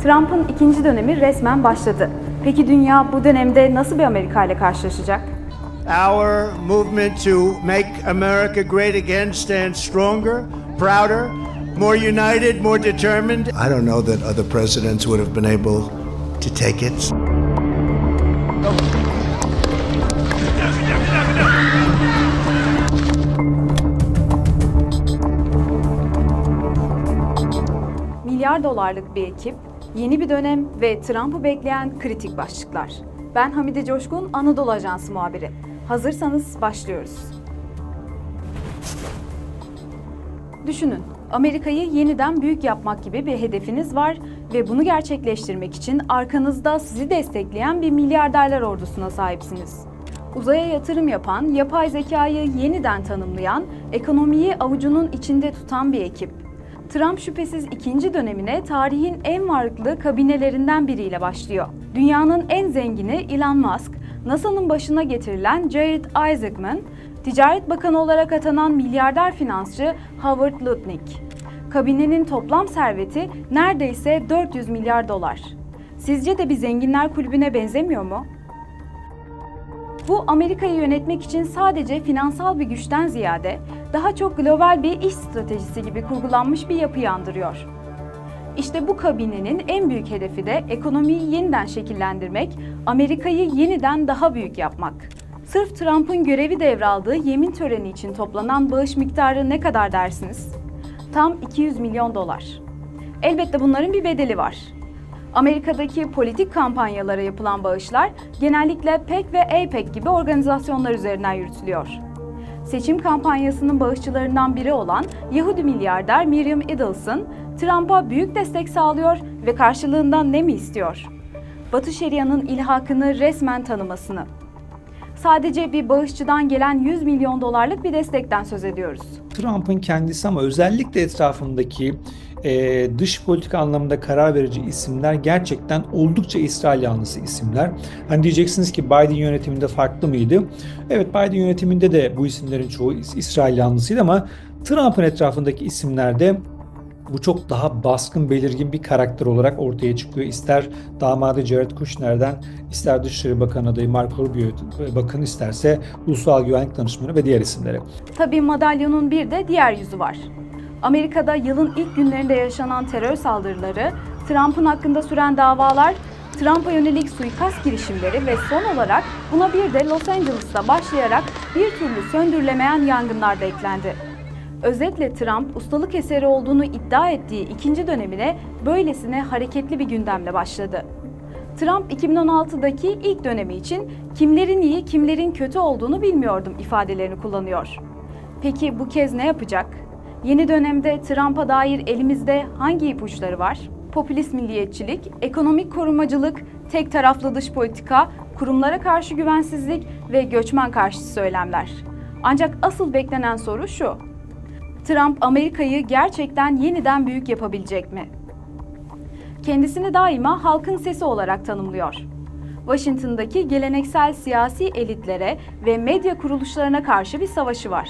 Trump'ın ikinci dönemi resmen başladı. Peki dünya bu dönemde nasıl bir Amerika ile karşılaşacak? Our movement to make America great again stands stronger, prouder, more united, more determined. I don't know that other presidents would have been able to take it. Milyar dolarlık bir ekip, yeni bir dönem ve Trump'ı bekleyen kritik başlıklar. Ben Hamide Coşkun, Anadolu Ajansı muhabiri. Hazırsanız başlıyoruz. Düşünün, Amerika'yı yeniden büyük yapmak gibi bir hedefiniz var ve bunu gerçekleştirmek için arkanızda sizi destekleyen bir milyarderler ordusuna sahipsiniz. Uzaya yatırım yapan, yapay zekayı yeniden tanımlayan, ekonomiyi avucunun içinde tutan bir ekip. Trump şüphesiz ikinci dönemine tarihin en varlıklı kabinelerinden biriyle başlıyor. Dünyanın en zengini Elon Musk, NASA'nın başına getirilen Jared Isaacman, Ticaret Bakanı olarak atanan milyarder finansçı Howard Lutnick. Kabinenin toplam serveti neredeyse 400 milyar dolar. Sizce de bir zenginler kulübüne benzemiyor mu? Bu Amerika'yı yönetmek için sadece finansal bir güçten ziyade daha çok global bir iş stratejisi gibi kurgulanmış bir yapıyı andırıyor. İşte bu kabinenin en büyük hedefi de ekonomiyi yeniden şekillendirmek, Amerika'yı yeniden daha büyük yapmak. Sırf Trump'ın görevi devraldığı yemin töreni için toplanan bağış miktarı ne kadar dersiniz? Tam 200 milyon dolar. Elbette bunların bir bedeli var. Amerika'daki politik kampanyalara yapılan bağışlar genellikle PAC ve AIPAC gibi organizasyonlar üzerinden yürütülüyor. Seçim kampanyasının bağışçılarından biri olan Yahudi milyarder Miriam Edelson, Trump'a büyük destek sağlıyor ve karşılığında ne mi istiyor? Batı Şeria'nın ilhakını resmen tanımasını. Sadece bir bağışçıdan gelen 100 milyon dolarlık bir destekten söz ediyoruz. Trump'ın kendisi ama özellikle etrafındaki dış politika anlamında karar verici isimler gerçekten oldukça İsrail yanlısı isimler. Hani diyeceksiniz ki Biden yönetiminde farklı mıydı? Evet, Biden yönetiminde de bu isimlerin çoğu İsrail yanlısıydı ama Trump'ın etrafındaki isimlerde bu çok daha baskın, belirgin bir karakter olarak ortaya çıkıyor. İster damadı Jared Kushner'den, ister Dışişleri Bakanı adayı Marco Rubio bakın, isterse Ulusal Güvenlik Danışmanı ve diğer isimleri. Tabii madalyonun bir de diğer yüzü var. Amerika'da yılın ilk günlerinde yaşanan terör saldırıları, Trump'ın hakkında süren davalar, Trump'a yönelik suikast girişimleri ve son olarak buna bir de Los Angeles'ta başlayarak bir türlü söndürülemeyen yangınlar da eklendi. Özetle Trump, ustalık eseri olduğunu iddia ettiği ikinci dönemine böylesine hareketli bir gündemle başladı. Trump 2016'daki ilk dönemi için kimlerin iyi, kimlerin kötü olduğunu bilmiyordum ifadelerini kullanıyor. Peki bu kez ne yapacak? Yeni dönemde Trump'a dair elimizde hangi ipuçları var? Popülist milliyetçilik, ekonomik korumacılık, tek taraflı dış politika, kurumlara karşı güvensizlik ve göçmen karşıtı söylemler. Ancak asıl beklenen soru şu: Trump Amerika'yı gerçekten yeniden büyük yapabilecek mi? Kendisini daima halkın sesi olarak tanımlıyor. Washington'daki geleneksel siyasi elitlere ve medya kuruluşlarına karşı bir savaşı var.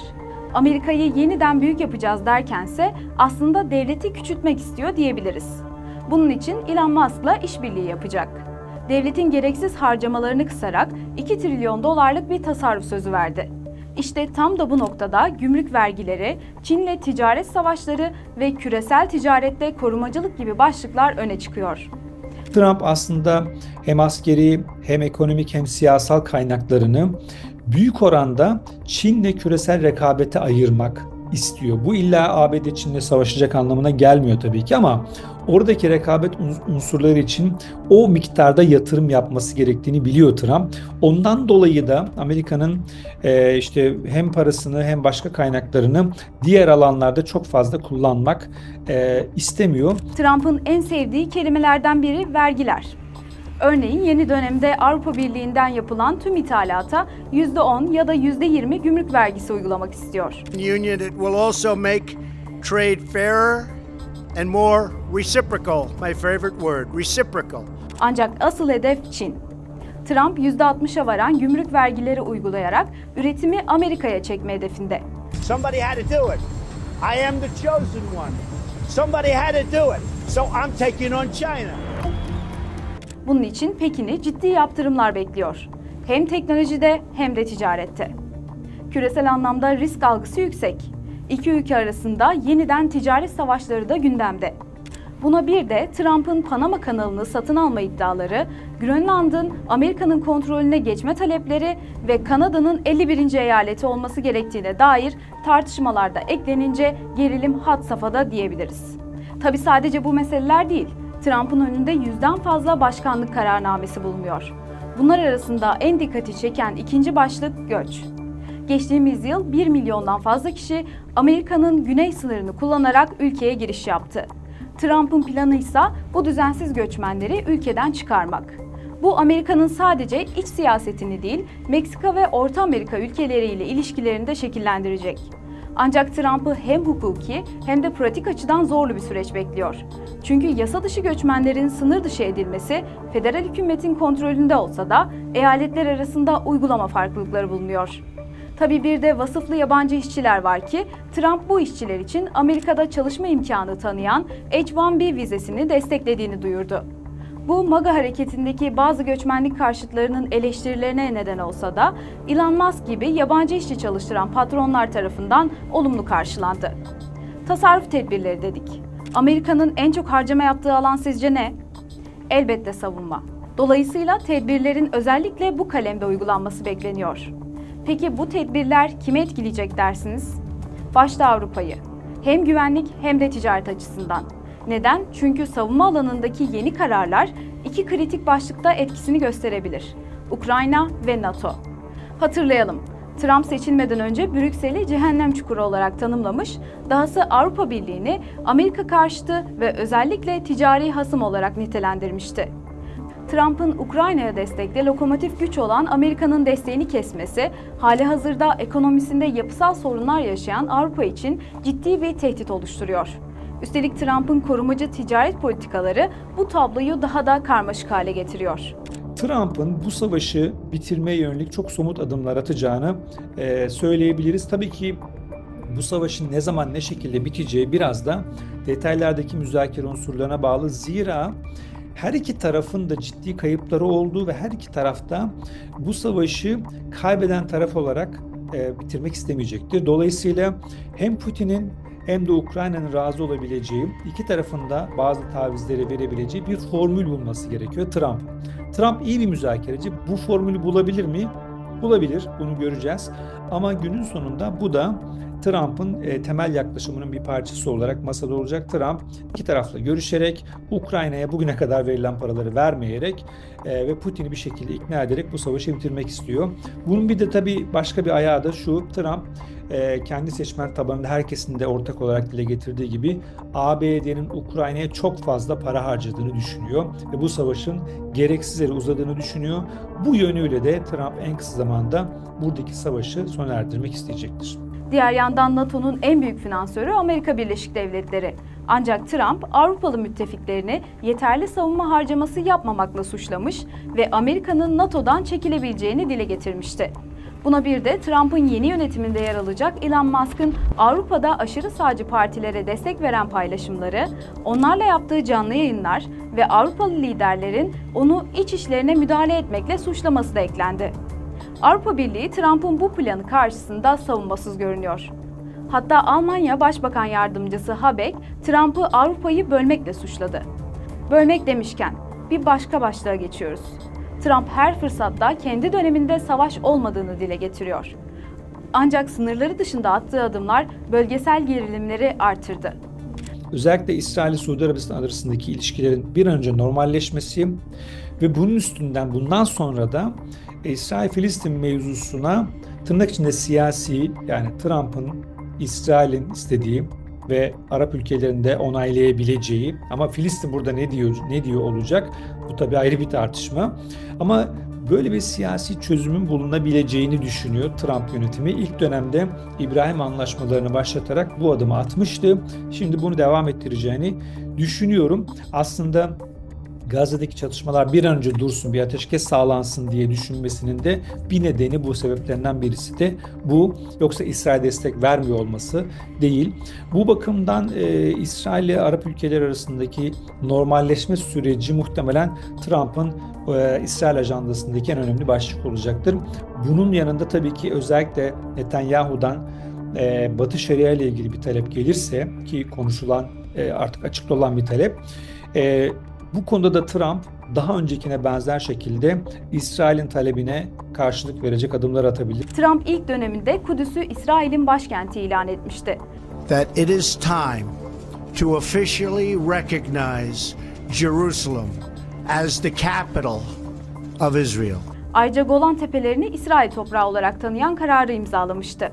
Amerika'yı yeniden büyük yapacağız derkense aslında devleti küçültmek istiyor diyebiliriz. Bunun için Elon Musk'la işbirliği yapacak. Devletin gereksiz harcamalarını kısarak 2 trilyon dolarlık bir tasarruf sözü verdi. İşte tam da bu noktada gümrük vergileri, Çin'le ticaret savaşları ve küresel ticarette korumacılık gibi başlıklar öne çıkıyor. Trump aslında hem askeri hem ekonomik hem siyasal kaynaklarını büyük oranda Çin'le küresel rekabete ayırmak istiyor. Bu illa ABD Çin'le savaşacak anlamına gelmiyor tabii ki ama oradaki rekabet unsurları için o miktarda yatırım yapması gerektiğini biliyor Trump. Ondan dolayı da Amerika'nın işte hem parasını hem başka kaynaklarını diğer alanlarda çok fazla kullanmak istemiyor. Trump'ın en sevdiği kelimelerden biri vergiler. Örneğin yeni dönemde Avrupa Birliği'nden yapılan tüm ithalata %10 ya da %20 gümrük vergisi uygulamak istiyor. Union it will also make trade fairer and more reciprocal. My favorite word, reciprocal. Ancak asıl hedef Çin. Trump %60'a varan gümrük vergileri uygulayarak üretimi Amerika'ya çekme hedefinde. Somebody had to do it. I am the chosen one. Somebody had to do it. So I'm taking on China. Bunun için Pekin'i ciddi yaptırımlar bekliyor. Hem teknolojide hem de ticarette. Küresel anlamda risk algısı yüksek. İki ülke arasında yeniden ticaret savaşları da gündemde. Buna bir de Trump'ın Panama kanalını satın alma iddiaları, Grönland'ın Amerika'nın kontrolüne geçme talepleri ve Kanada'nın 51. eyaleti olması gerektiğine dair tartışmalar da eklenince gerilim had safhada diyebiliriz. Tabii sadece bu meseleler değil, Trump'ın önünde 100'den fazla başkanlık kararnamesi bulunuyor. Bunlar arasında en dikkati çeken ikinci başlık göç. Geçtiğimiz yıl 1 milyondan fazla kişi Amerika'nın güney sınırını kullanarak ülkeye giriş yaptı. Trump'ın planı ise bu düzensiz göçmenleri ülkeden çıkarmak. Bu Amerika'nın sadece iç siyasetini değil, Meksika ve Orta Amerika ülkeleriyle ilişkilerini de şekillendirecek. Ancak Trump'ı hem hukuki hem de pratik açıdan zorlu bir süreç bekliyor. Çünkü yasa dışı göçmenlerin sınır dışı edilmesi federal hükümetin kontrolünde olsa da eyaletler arasında uygulama farklılıkları bulunuyor. Tabii bir de vasıflı yabancı işçiler var ki Trump bu işçiler için Amerika'da çalışma imkanı tanıyan H-1B vizesini desteklediğini duyurdu. Bu MAGA hareketindeki bazı göçmenlik karşıtlarının eleştirilerine neden olsa da Elon Musk gibi yabancı işçi çalıştıran patronlar tarafından olumlu karşılandı. Tasarruf tedbirleri dedik. Amerika'nın en çok harcama yaptığı alan sizce ne? Elbette savunma. Dolayısıyla tedbirlerin özellikle bu kalemde uygulanması bekleniyor. Peki bu tedbirler kimi etkileyecek dersiniz? Başta Avrupa'yı. Hem güvenlik hem de ticaret açısından. Neden? Çünkü savunma alanındaki yeni kararlar iki kritik başlıkta etkisini gösterebilir. Ukrayna ve NATO. Hatırlayalım, Trump seçilmeden önce Brüksel'i cehennem çukuru olarak tanımlamış, dahası Avrupa Birliği'ni Amerika karşıtı ve özellikle ticari hasım olarak nitelendirmişti. Trump'ın Ukrayna'ya destekle lokomotif güç olan Amerika'nın desteğini kesmesi, halihazırda ekonomisinde yapısal sorunlar yaşayan Avrupa için ciddi bir tehdit oluşturuyor. Üstelik Trump'ın korumacı ticaret politikaları bu tabloyu daha da karmaşık hale getiriyor. Trump'ın bu savaşı bitirmeye yönelik çok somut adımlar atacağını söyleyebiliriz. Tabii ki bu savaşın ne zaman ne şekilde biteceği biraz da detaylardaki müzakere unsurlarına bağlı. Zira her iki tarafın da ciddi kayıpları olduğu ve her iki tarafta bu savaşı kaybeden taraf olarak bitirmek istemeyecektir. Dolayısıyla hem Putin'in hem de Ukrayna'nın razı olabileceği, iki tarafın da bazı tavizleri verebileceği bir formül bulması gerekiyor Trump. Trump iyi bir müzakereci. Bu formülü bulabilir mi? Bulabilir. Bunu göreceğiz. Ama günün sonunda bu da Trump'ın temel yaklaşımının bir parçası olarak masada olacak. Trump iki tarafla görüşerek, Ukrayna'ya bugüne kadar verilen paraları vermeyerek ve Putin'i bir şekilde ikna ederek bu savaşı bitirmek istiyor. Bunun bir de tabii başka bir ayağı da şu: Trump kendi seçmen tabanında herkesin de ortak olarak dile getirdiği gibi ABD'nin Ukrayna'ya çok fazla para harcadığını düşünüyor ve bu savaşın gereksiz yere uzadığını düşünüyor. Bu yönüyle de Trump en kısa zamanda buradaki savaşı sona erdirmek isteyecektir. Diğer yandan NATO'nun en büyük finansörü Amerika Birleşik Devletleri. Ancak Trump Avrupalı müttefiklerini yeterli savunma harcaması yapmamakla suçlamış ve Amerika'nın NATO'dan çekilebileceğini dile getirmişti. Buna bir de Trump'ın yeni yönetiminde yer alacak Elon Musk'ın Avrupa'da aşırı sağcı partilere destek veren paylaşımları, onlarla yaptığı canlı yayınlar ve Avrupalı liderlerin onu iç işlerine müdahale etmekle suçlaması da eklendi. Avrupa Birliği Trump'ın bu planı karşısında savunmasız görünüyor. Hatta Almanya Başbakan Yardımcısı Habeck, Trump'ı Avrupa'yı bölmekle suçladı. Bölmek demişken bir başka başlığa geçiyoruz. Trump her fırsatta kendi döneminde savaş olmadığını dile getiriyor. Ancak sınırları dışında attığı adımlar bölgesel gerilimleri artırdı. Özellikle İsrail-Suudi Arabistan arasındaki ilişkilerin bir an önce normalleşmesi ve bunun üstünden bundan sonra da İsrail-Filistin mevzusuna tırnak içinde siyasi, yani Trump'ın İsrail'in istediği ve Arap ülkelerinde onaylayabileceği, ama Filistin burada ne diyor olacak? Bu tabii ayrı bir tartışma. Ama böyle bir siyasi çözümün bulunabileceğini düşünüyor Trump yönetimi. İlk dönemde İbrahim anlaşmalarını başlatarak bu adımı atmıştı. Şimdi bunu devam ettireceğini düşünüyorum. Aslında Gazze'deki çatışmalar bir an önce dursun, bir ateşkes sağlansın diye düşünmesinin de bir nedeni, bu sebeplerinden birisi de bu. Yoksa İsrail destek vermiyor olması değil. Bu bakımdan İsrail ile Arap ülkeleri arasındaki normalleşme süreci muhtemelen Trump'ın İsrail ajandasındaki en önemli başlık olacaktır. Bunun yanında tabii ki özellikle Netanyahu'dan Batı Şeria ile ilgili bir talep gelirse, ki konuşulan, artık açıkta olan bir talep, bu konuda da Trump daha öncekine benzer şekilde İsrail'in talebine karşılık verecek adımlar atabilir. Trump ilk döneminde Kudüs'ü İsrail'in başkenti ilan etmişti. That it is time to officially recognize Jerusalem as the capital of Israel. Ayrıca Golan Tepelerini İsrail toprağı olarak tanıyan kararı imzalamıştı.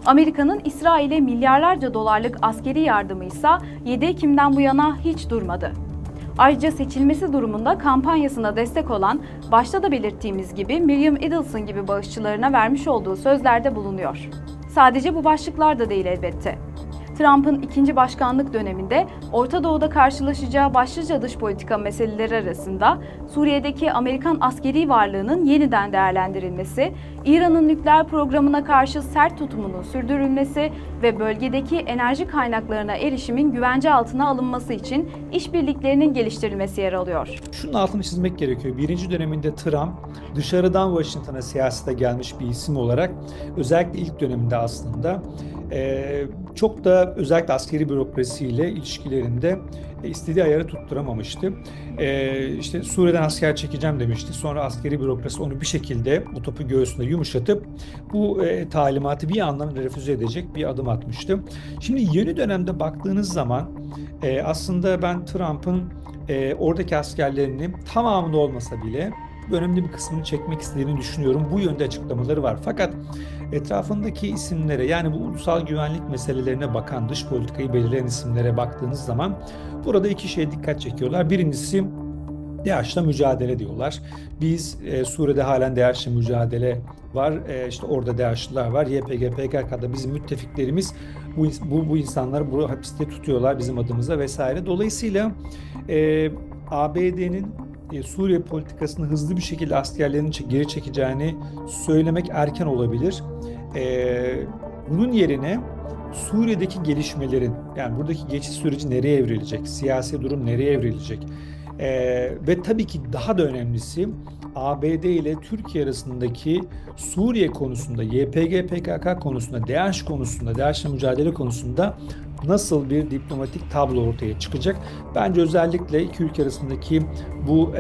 Amerika'nın İsrail'e milyarlarca dolarlık askeri yardımı ise 7 Ekim'den bu yana hiç durmadı. Ayrıca seçilmesi durumunda kampanyasına destek olan, başta da belirttiğimiz gibi Miriam Edelson gibi bağışçılarına vermiş olduğu sözlerde bulunuyor. Sadece bu başlıklar da değil elbette. Trump'ın ikinci başkanlık döneminde Orta Doğu'da karşılaşacağı başlıca dış politika meseleleri arasında Suriye'deki Amerikan askeri varlığının yeniden değerlendirilmesi, İran'ın nükleer programına karşı sert tutumunun sürdürülmesi ve bölgedeki enerji kaynaklarına erişimin güvence altına alınması için işbirliklerinin geliştirilmesi yer alıyor. Şunun altını çizmek gerekiyor. Birinci döneminde Trump dışarıdan Washington'a siyasete gelmiş bir isim olarak, özellikle ilk döneminde aslında çok da özellikle askeri bürokrasiyle ilişkilerinde istediği ayarı tutturamamıştı. İşte Suriye'den asker çekeceğim demişti. Sonra askeri bürokrasi onu bir şekilde bu topu göğsünde yumuşatıp bu talimatı bir anlamda refüze edecek bir adım atmıştı. Şimdi yeni dönemde baktığınız zaman aslında ben Trump'ın oradaki askerlerini tamamını olmasa bile önemli bir kısmını çekmek istediğini düşünüyorum. Bu yönde açıklamaları var. Fakat etrafındaki isimlere, yani bu ulusal güvenlik meselelerine bakan, dış politikayı belirleyen isimlere baktığınız zaman burada iki şeye dikkat çekiyorlar. Birincisi, DAEŞ'la mücadele diyorlar. Biz Suriye'de halen DAEŞ'le mücadele var. İşte orada DAEŞ'liler var. YPG, PKK'da bizim müttefiklerimiz bu insanları bu hapiste tutuyorlar bizim adımıza vesaire. Dolayısıyla ABD'nin Suriye politikasını hızlı bir şekilde askerlerini geri çekeceğini söylemek erken olabilir. Bunun yerine Suriye'deki gelişmelerin, yani buradaki geçiş süreci nereye evrilecek, siyasi durum nereye evrilecek ve tabii ki daha da önemlisi ABD ile Türkiye arasındaki Suriye konusunda, YPG, PKK konusunda, DAEŞ konusunda, DAEŞ'le mücadele konusunda nasıl bir diplomatik tablo ortaya çıkacak? Bence özellikle iki ülke arasındaki bu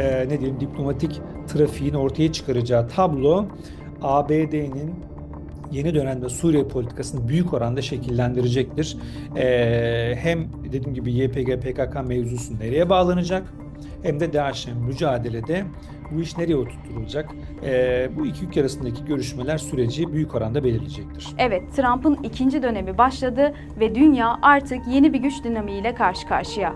diplomatik trafiğin ortaya çıkaracağı tablo ABD'nin yeni dönemde Suriye politikasını büyük oranda şekillendirecektir. Hem dediğim gibi YPG, PKK mevzusu nereye bağlanacak? Hem de DAEŞ'le mücadelede bu iş nereye oturtulacak? Bu iki ülke arasındaki görüşmeler süreci büyük oranda belirleyecektir. Evet, Trump'ın ikinci dönemi başladı ve dünya artık yeni bir güç dinamiğiyle karşı karşıya.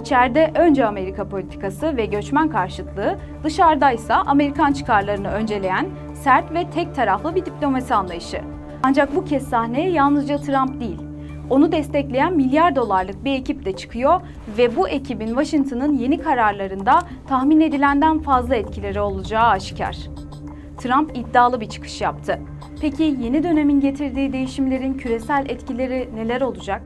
İçeride önce Amerika politikası ve göçmen karşıtlığı, dışarıdaysa Amerikan çıkarlarını önceleyen sert ve tek taraflı bir diplomasi anlayışı. Ancak bu kez sahneye yalnızca Trump değil, onu destekleyen milyar dolarlık bir ekip de çıkıyor ve bu ekibin Washington'ın yeni kararlarında tahmin edilenden fazla etkileri olacağı aşikar. Trump iddialı bir çıkış yaptı. Peki yeni dönemin getirdiği değişimlerin küresel etkileri neler olacak?